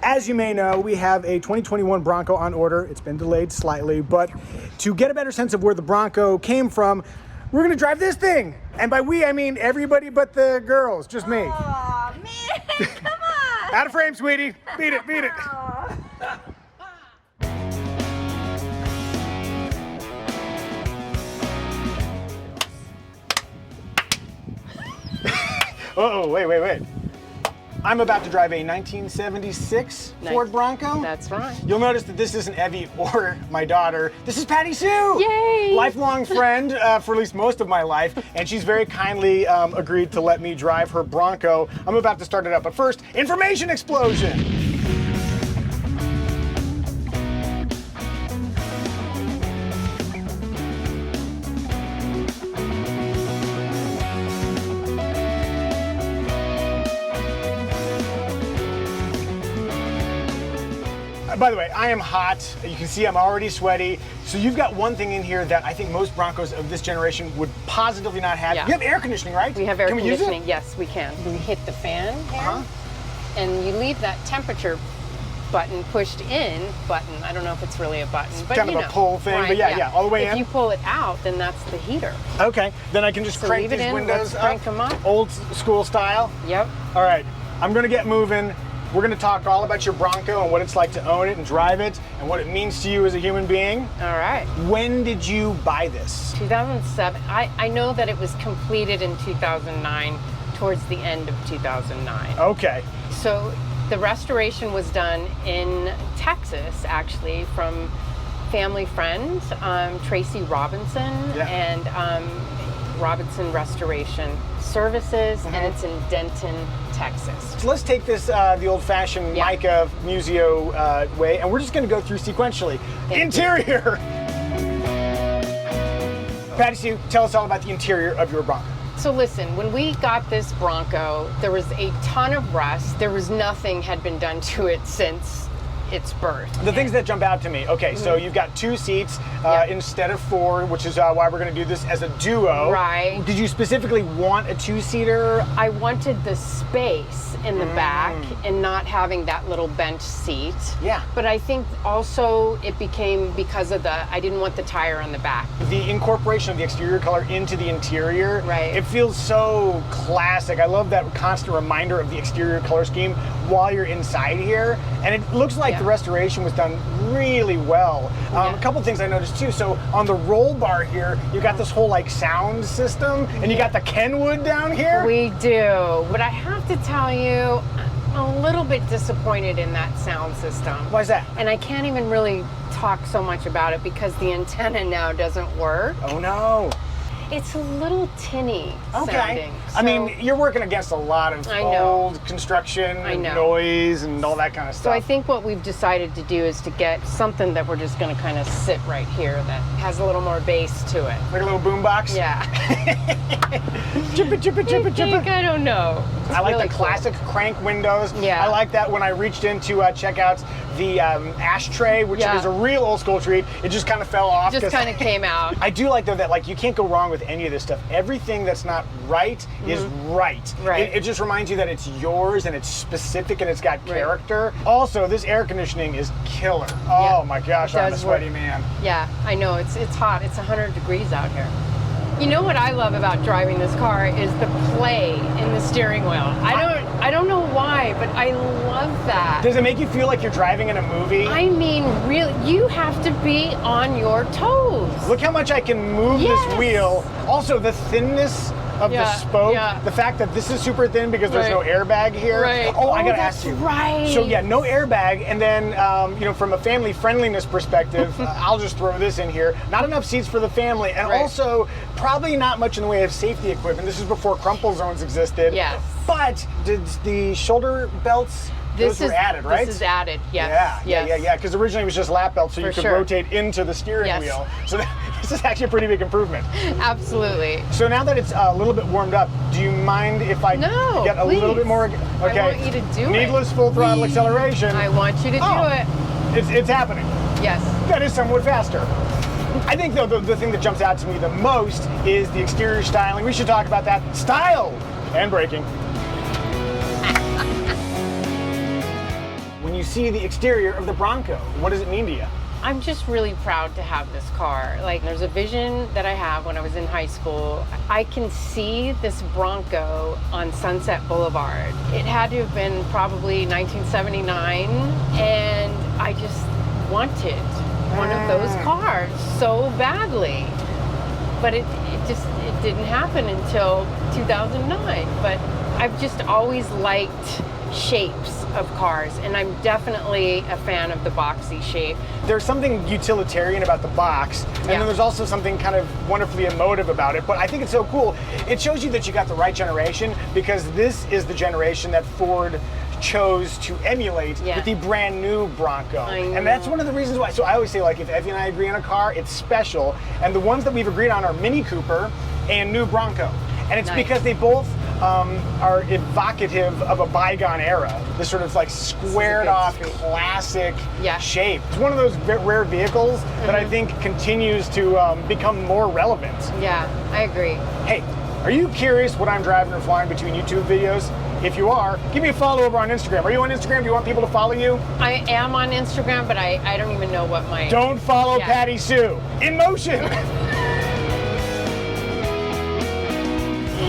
As you may know, we have a 2021 Bronco on order. It's been delayed slightly, but to get a better sense of where the Bronco came from, we're gonna drive this thing. And by we, I mean everybody but the girls, just me. Aw, man, come on. Out of frame, sweetie. Beat it, beat it. Uh-oh, wait. I'm about to drive a 1976 Ford Bronco. That's right. You'll notice that this isn't Evie or my daughter. This is Patti Sue! Yay! Lifelong friend for at least most of my life, and she's very kindly agreed to let me drive her Bronco. I'm about to start it up, but first, information explosion! By the way, I am hot. You can see I'm already sweaty. So you've got one thing in here that I think most Broncos of this generation would positively not have. Yeah. You have air conditioning, right? We have air conditioning. Can we use it? Yes, we can. We hit the fan here, and you leave that temperature button pushed in. I don't know if it's really a button, but kind of a pull thing, right, but yeah, all the way in. If you pull it out, then that's the heater. Okay, then I can just crank leave it these in, windows let's crank them up. Old school style. Yep. All right, I'm gonna get moving. We're gonna talk all about your Bronco and what it's like to own it and drive it and what it means to you as a human being. All right. When did you buy this? 2007. I know that it was completed in 2009, towards the end of 2009. Okay. So the restoration was done in Texas, actually, from family friend, Tracy Robinson, and Robinson Restoration Services, and it's in Denton, Texas. So let's take this the old-fashioned Micah Muzio way, and we're just going to go through sequentially. Interior! Patti Sue, tell us all about the interior of your Bronco. So listen, when we got this Bronco, there was a ton of rust. There was nothing had been done to it since its birth. The things that jump out to me, okay, so you've got 2 seats instead of 4, which is why we're gonna do this as a duo. Right. Did you specifically want a 2-seater? I wanted the space in the back and not having that little bench seat. Yeah. But I think also it became because of I didn't want the tire on the back. The incorporation of the exterior color into the interior, right. It feels so classic. I love that constant reminder of the exterior color scheme while you're inside here. And it looks like the restoration was done really well. A couple things I noticed too. So on the roll bar here, you got this whole like sound system, and you got the Kenwood down here. We do, but I have to tell you, I'm a little bit disappointed in that sound system. Why is that? And I can't even really talk so much about it because the antenna now doesn't work. Oh no. It's a little tinny sounding. So, I mean, you're working against a lot of old construction and noise and all that kind of stuff. So I think what we've decided to do is to get something that we're just going to kind of sit right here that has a little more bass to it. Like a little boombox? Yeah. Chippa, chippa, chippa, chippa. I don't know. It's I like really the classic crank windows. Yeah. I like that when I reached in to check out the ashtray, which is a real old school treat. It just kind of fell off. Just kind of came out. I do like though that like you can't go wrong with any of this stuff. Everything that's not right is right. Right. It just reminds you that it's yours and it's specific and it's got character. Also, this air conditioning is killer. Oh my gosh, I'm a sweaty man. Yeah, I know. It's hot. It's 100 degrees out here. You know what I love about driving this car is the play in the steering wheel. I don't know why, but I love that. Does it make you feel like you're driving in a movie? I mean, really, you have to be on your toes. Look how much I can move this wheel. Also, the thinness of the spoke, the fact that this is super thin because there's no airbag here. Right. Oh, I gotta ask you. Right. So yeah, no airbag, and then you know, from a family friendliness perspective, I'll just throw this in here. Not enough seats for the family, and also probably not much in the way of safety equipment. This is before crumple zones existed. Yes. But did the shoulder belts? Those were added, right? This is added, yes. Yeah. Because originally it was just lap belts, so you could rotate into the steering wheel. So this is actually a pretty big improvement. Absolutely. So now that it's a little bit warmed up, do you mind if I get a little bit more? Okay. I want you to do it. Needless full throttle acceleration. I want you to do it. It's happening. Yes. That is somewhat faster. I think though the thing that jumps out to me the most is the exterior styling. We should talk about that. Style and braking. When you see the exterior of the Bronco. What does it mean to you? I'm just really proud to have this car. Like, there's a vision that I have when I was in high school. I can see this Bronco on Sunset Boulevard. It had to have been probably 1979, and I just wanted one of those cars so badly. But it didn't happen until 2009. But I've just always liked shapes of cars, and I'm definitely a fan of the boxy shape. There's something utilitarian about the box, and then there's also something kind of wonderfully emotive about it, but I think it's so cool. It shows you that you got the right generation, because this is the generation that Ford chose to emulate with the brand new Bronco. And that's one of the reasons why. So I always say, like, if Evie and I agree on a car, it's special, and the ones that we've agreed on are Mini Cooper and new Bronco. And it's because they both are evocative of a bygone era. This sort of like squared off classic shape. It's one of those rare vehicles that I think continues to become more relevant. Yeah, I agree. Hey, are you curious what I'm driving or flying between YouTube videos? If you are, give me a follow over on Instagram. Are you on Instagram? Do you want people to follow you? I am on Instagram, but I don't even know what my... Don't follow Patti Sue. In motion.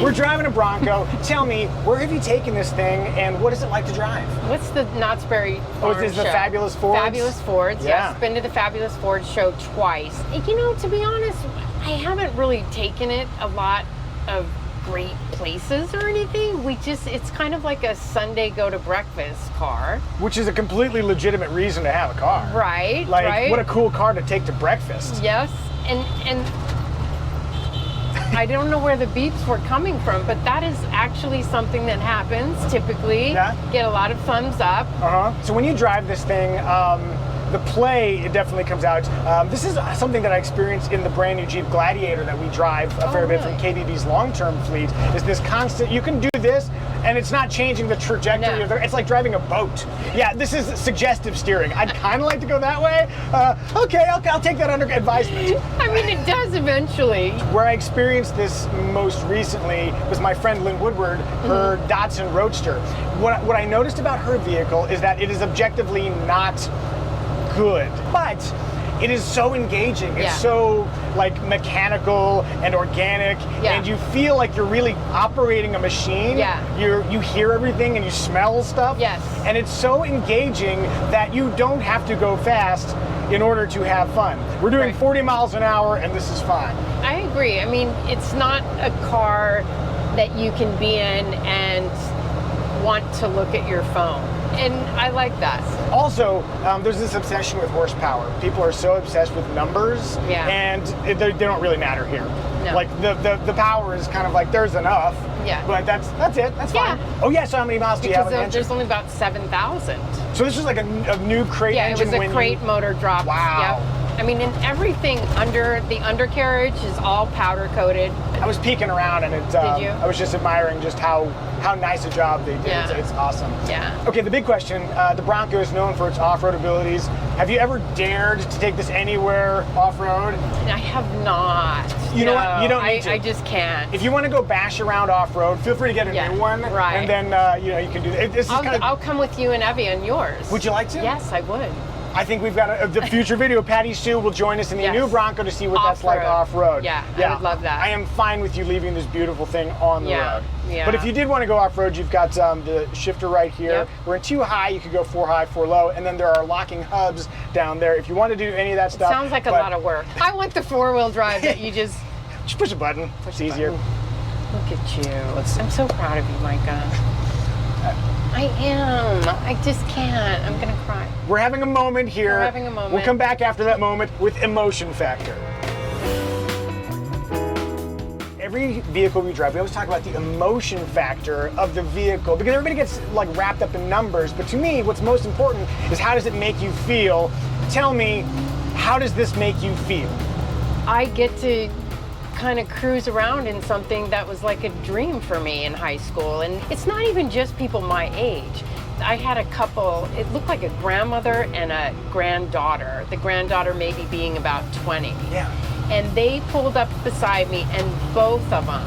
We're driving a Bronco. Tell me, where have you taken this thing, and what is it like to drive? What's the Knott's Berry Farm is show? the Fabulous Fords? Fabulous Fords, yes. Been to the Fabulous Fords show twice. You know, to be honest, I haven't really taken it a lot of great places or anything. It's kind of like a Sunday go to breakfast car. Which is a completely legitimate reason to have a car. Right, like, what a cool car to take to breakfast. Yes, and I don't know where the beeps were coming from, but that is actually something that happens typically. Get a lot of thumbs up. So when you drive this thing, the play, it definitely comes out. This is something that I experienced in the brand new Jeep Gladiator that we drive a fair bit from KBB's long-term fleet, is this constant, you can do this, and it's not changing the trajectory of the, it's like driving a boat. Yeah, this is suggestive steering. I'd kind of like to go that way. Okay, I'll take that under advisement. I mean, it does eventually. Where I experienced this most recently was my friend Lynn Woodward, her Datsun Roadster. What I noticed about her vehicle is that it is objectively not good, but it is so engaging. It's so like mechanical and organic, and you feel like you're really operating a machine. You hear everything and you smell stuff. And it's so engaging that you don't have to go fast in order to have fun. We're doing 40 miles an hour, and this is fine. I agree. I mean, it's not a car that you can be in and want to look at your phone. And I like that. Also, there's this obsession with horsepower. People are so obsessed with numbers, and they don't really matter here. Like the power is kind of like, there's enough. But that's it. That's fine. Oh yeah. So how many miles do you have on the engine? There's only about 7,000. So this is like a new crate engine. Yeah, it was a crate motor drop. Wow. I mean, and everything under the undercarriage is all powder coated. I was peeking around, and Did you? I was just admiring just how nice a job they did. It's awesome. Okay, the big question, the Bronco is known for its off-road abilities. Have you ever dared to take this anywhere off-road? I have not. You know what? You don't need to. I just can't. If you want to go bash around off-road, feel free to get a new one. And then, you can do it. I'll come with you and Evie on yours. Would you like to? Yes, I would. I think we've got the future video. Patti Sue will join us in the new Bronco to see what that's like off-road. I would love that. I am fine with you leaving this beautiful thing on the road. Yeah. But if you did want to go off-road, you've got the shifter right here. We're in 2 high, you could go 4 high, 4 low, and then there are locking hubs down there if you want to do any of that stuff. Sounds like a lot of work. I want the 4-wheel drive that you just push a button. It's easier. Look at you. I'm so proud of you, Micah. I am. I just can't. I'm gonna cry. We're having a moment here. We're having a moment. We'll come back after that moment with emotion factor. Every vehicle we drive, we always talk about the emotion factor of the vehicle, because everybody gets like wrapped up in numbers. But to me, what's most important is, how does it make you feel? Tell me, how does this make you feel? I get to kind of cruise around in something that was like a dream for me in high school. And it's not even just people my age. I had a couple, it looked like a grandmother and a granddaughter. The granddaughter maybe being about 20. Yeah. And they pulled up beside me, and both of them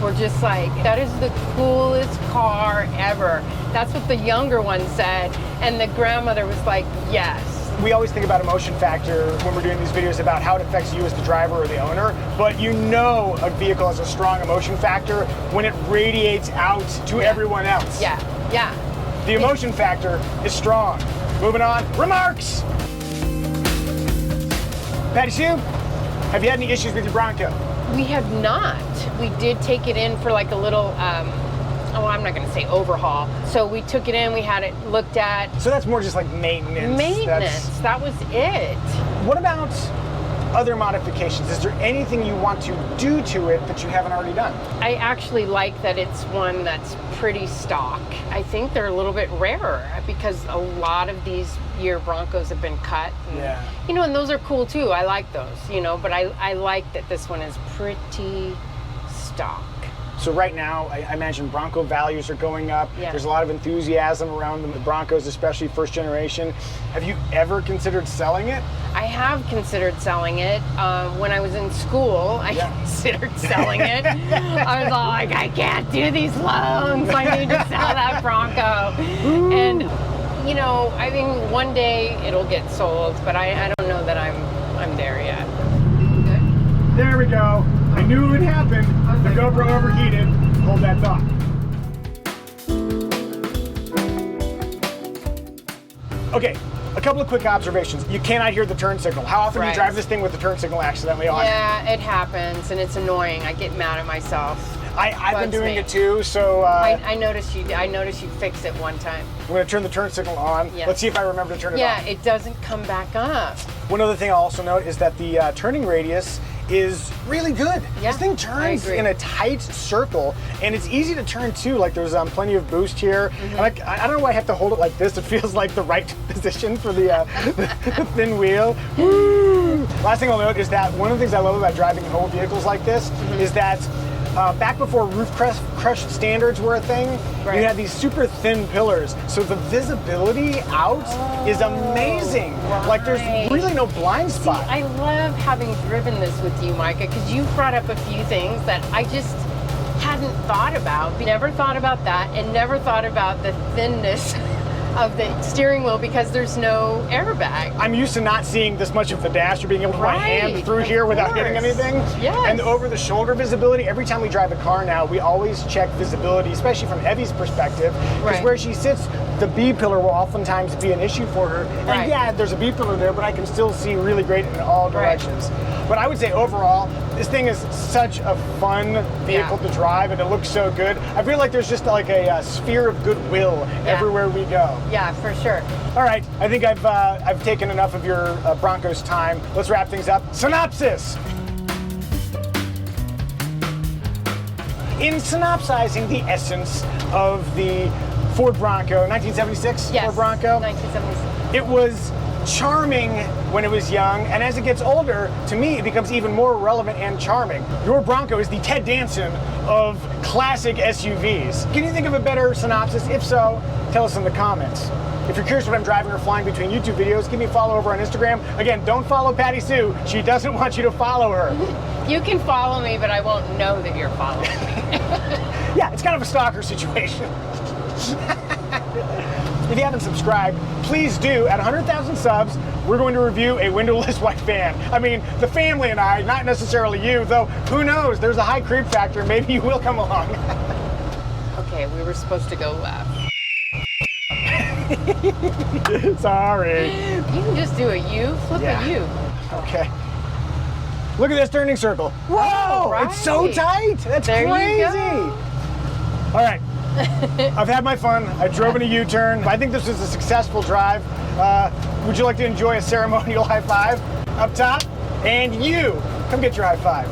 were just like, that is the coolest car ever. That's what the younger one said. And the grandmother was like, yes. We always think about emotion factor when we're doing these videos about how it affects you as the driver or the owner, but you know a vehicle has a strong emotion factor when it radiates out to everyone else. Yeah, yeah. The emotion factor is strong. Moving on, remarks! Patti Sue, have you had any issues with your Bronco? We have not. We did take it in for like a little, oh, I'm not going to say overhaul. So we took it in, we had it looked at. So that's more just like maintenance. That was it. What about other modifications? Is there anything you want to do to it that you haven't already done? I actually like that it's one that's pretty stock. I think they're a little bit rarer because a lot of these year Broncos have been cut. And, you know, and those are cool too. I like those, you know, but I like that this one is pretty stock. So right now, I imagine Bronco values are going up. Yeah. There's a lot of enthusiasm around the Broncos, especially first generation. Have you ever considered selling it? I have considered selling it. When I was in school, I considered selling it. I was all like, I can't do these loans. I need to sell that Bronco. And, you know, I think one day it'll get sold, but I don't know that I'm there yet. Good? There we go. I knew it would happen. The GoPro overheated. Hold that thought. Okay, a couple of quick observations. You cannot hear the turn signal. How often do you drive this thing with the turn signal accidentally on? Yeah, it happens, and it's annoying. I get mad at myself. I've been doing it too, so... I noticed you fixed it one time. I'm going to turn the turn signal on. Yeah. Let's see if I remember to turn it on. Yeah, it doesn't come back up. One other thing I'll also note is that the turning radius is really good. Yeah, this thing turns I agree. in a tight circle, and it's easy to turn too. Like there's plenty of boost here. And I don't know why I have to hold it like this. It feels like the right position for the thin wheel. Woo! Last thing I'll note is that one of the things I love about driving old vehicles like this is that back before roof crush standards were a thing, you had these super thin pillars, so the visibility out is amazing. Like there's really no blind spot. See, I love having driven this with you, Micah, because you've brought up a few things that I just hadn't thought about. Never thought about that, and never thought about the thinness of the steering wheel because there's no airbag. I'm used to not seeing this much of the dash or being able to put my hand through here without hitting anything. Yes. And over the shoulder visibility, every time we drive a car now, we always check visibility, especially from Evie's perspective, because where she sits, the B pillar will oftentimes be an issue for her. And yeah, there's a B pillar there, but I can still see really great in all directions. But I would say overall, this thing is such a fun vehicle to drive, and it looks so good. I feel like there's just like a sphere of goodwill everywhere we go. Yeah, for sure. All right, I think I've taken enough of your Broncos time. Let's wrap things up. Synopsis. In synopsizing the essence of the Ford Bronco, 1976 Ford Bronco. 1976. It was charming when it was young, and as it gets older, to me, it becomes even more relevant and charming. Your Bronco is the Ted Danson of classic SUVs. Can you think of a better synopsis? If so, tell us in the comments. If you're curious what I'm driving or flying between YouTube videos, give me a follow over on Instagram. Again, don't follow Patti Sue. She doesn't want you to follow her. You can follow me, but I won't know that you're following me. Yeah, it's kind of a stalker situation. If you haven't subscribed, please do. At 100,000 subs, we're going to review a windowless white van. I mean, the family and I, not necessarily you, though who knows, there's a high creep factor, maybe you will come along. Okay, we were supposed to go left. Sorry. You can just do a U, flip a U. Okay. Look at this turning circle. Whoa, it's so tight. That's crazy. You go. All right. I've had my fun. I drove in a U-turn. I think this was a successful drive. Would you like to enjoy a ceremonial high five up top? And you, come get your high five.